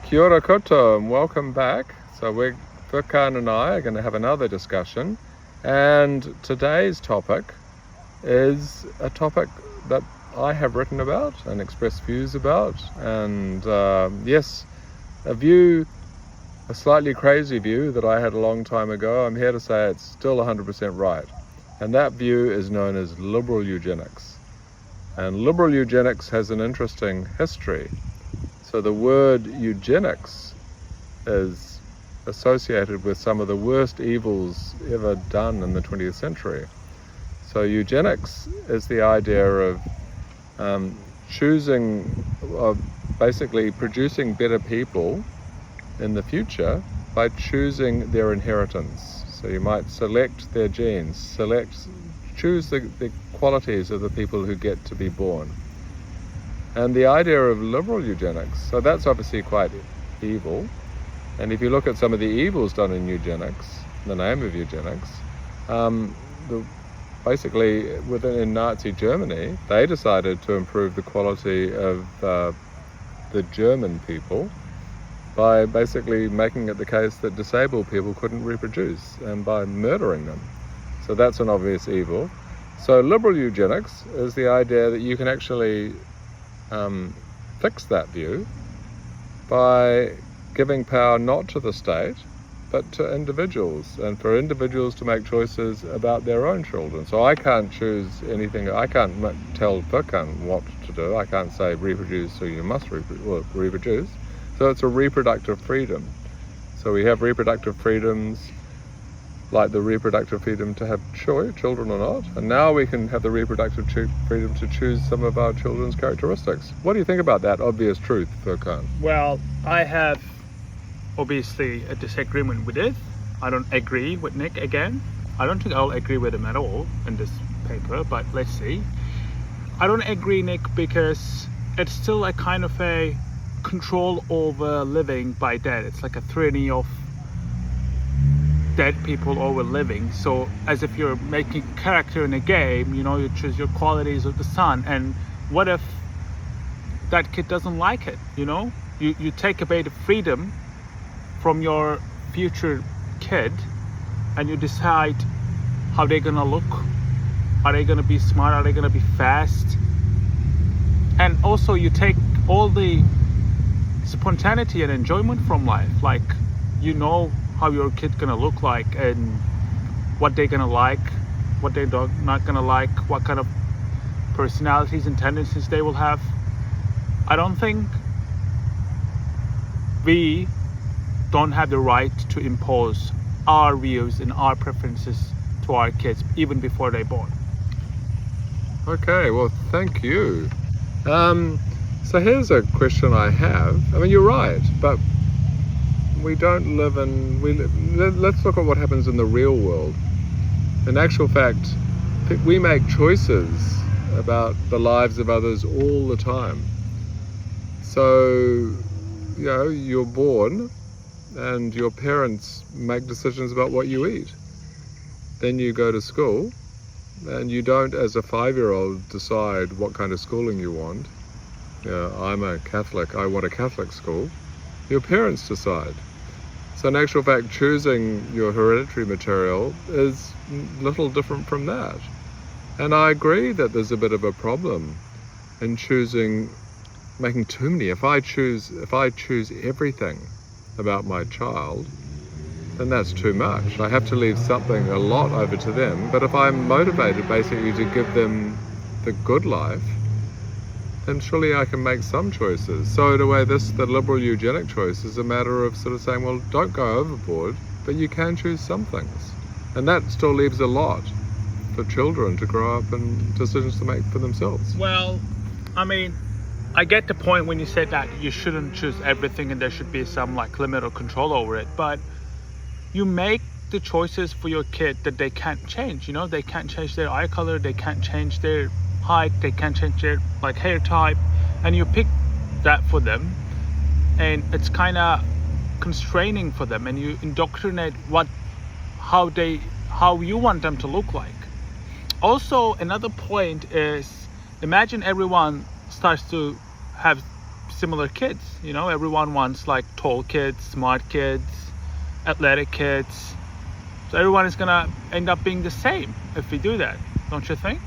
Kia ora koutou and welcome back. So Furkan and I are going to have another discussion, and today's topic is a topic that I have written about and expressed views about, and yes, a slightly crazy view that I had a long time ago. I'm here to say it's still 100% right, and that view is known as liberal eugenics. And liberal eugenics has an interesting history. So the word eugenics is associated with some of the worst evils ever done in the 20th century. So eugenics is the idea of basically producing better people in the future by choosing their inheritance. So you might select their genes, choose the qualities of the people who get to be born. And the idea of liberal eugenics, so that's obviously quite evil. And if you look at some of the evils done in eugenics, in the name of eugenics, basically in Nazi Germany, they decided to improve the quality of the German people by basically making it the case that disabled people couldn't reproduce and by murdering them. So that's an obvious evil. So liberal eugenics is the idea that you can actually fix that view by giving power not to the state but to individuals, and for individuals to make choices about their own children. So I can't choose anything. I can't tell Furkan what to do. I can't say reproduce, so you must reproduce. So it's a reproductive freedom. So we have reproductive freedoms like the reproductive freedom to have children or not, and now we can have the reproductive freedom to choose some of our children's characteristics. What do you think about that obvious truth, Furkan? Well, I have obviously a disagreement with it. I don't agree with Nick again. I don't think I'll agree with him at all in this paper, but let's see. I don't agree, Nick, because it's still a kind of a control over living by death. It's like a tyranny of dead people over living. So as if you're making a character in a game, you choose your qualities of the son, and what if that kid doesn't like it? You take away the freedom from your future kid and you decide how they're gonna look. Are they gonna be smart? Are they gonna be fast? And also you take all the spontaneity and enjoyment from life, like how your kid's gonna look like and what they're gonna like, what they're not gonna like, what kind of personalities and tendencies they will have. I don't think we don't have the right to impose our views and our preferences to our kids even before they're born. Okay, well, thank you. So here's a question I have. I mean, you're right, but we don't live let's look at what happens in the real world. In actual fact, we make choices about the lives of others all the time. So, you're born and your parents make decisions about what you eat. Then you go to school and you don't, as a 5-year-old, decide what kind of schooling you want. I'm a Catholic, I want a Catholic school. Your parents decide. So in actual fact, choosing your hereditary material is little different from that. And I agree that there's a bit of a problem in making too many. If I choose everything about my child, then that's too much. I have to leave a lot over to them. But if I'm motivated basically to give them the good life, then surely I can make some choices. So in a way, the liberal eugenic choice is a matter of sort of saying, well, don't go overboard, but you can choose some things. And that still leaves a lot for children to grow up and decisions to make for themselves. Well, I mean, I get the point when you said that you shouldn't choose everything and there should be some limit or control over it, but you make the choices for your kid that they can't change. They can't change their eye color, they can't change their height, they can't change their hair type, and you pick that for them, and it's kind of constraining for them, and you indoctrinate how you want them to look like. Also, another point is, imagine everyone starts to have similar kids. You know, everyone wants like tall kids, smart kids, athletic kids. So everyone is gonna end up being the same if we do that, don't you think?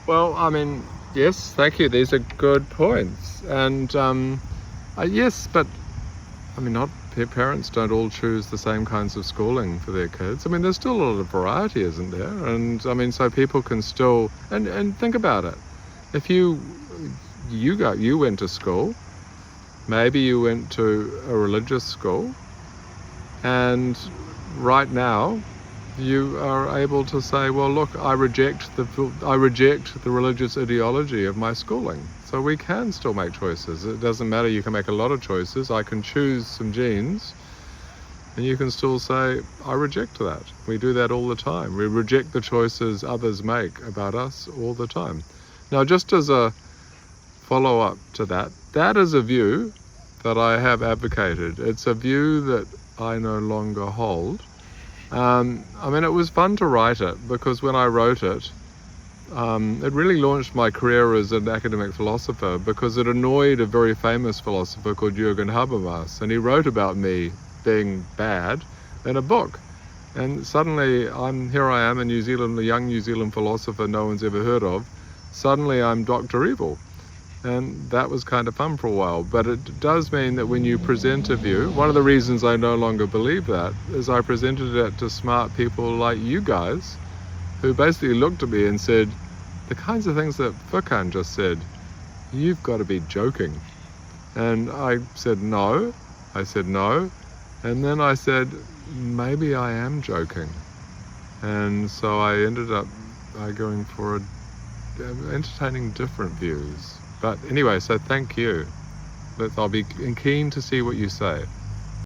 Well, I mean, yes, thank you. These are good points. And yes, but I mean, not parents don't all choose the same kinds of schooling for their kids. I mean, there's still a lot of variety, isn't there? And I mean, so people can still and think about it. If you went to school, maybe you went to a religious school, and right now you are able to say, well, look, I reject the religious ideology of my schooling. So we can still make choices. It doesn't matter, you can make a lot of choices. I can choose some genes, and you can still say, I reject that. We do that all the time. We reject the choices others make about us all the time. Now, just as a follow-up to that, that is a view that I have advocated. It's a view that I no longer hold. I mean, it was fun to write it, because when I wrote it, it really launched my career as an academic philosopher, because it annoyed a very famous philosopher called Jürgen Habermas, and he wrote about me being bad in a book. And suddenly here I am in New Zealand, a young New Zealand philosopher no one's ever heard of. Suddenly I'm Dr. Evil. And that was kind of fun for a while. But it does mean that when you present a view, one of the reasons I no longer believe that is I presented it to smart people like you guys, who basically looked at me and said, the kinds of things that Furkan just said, you've got to be joking. And I said no. And then I said, maybe I am joking. And so I ended up going for entertaining different views. But anyway, so thank you. I'll be keen to see what you say.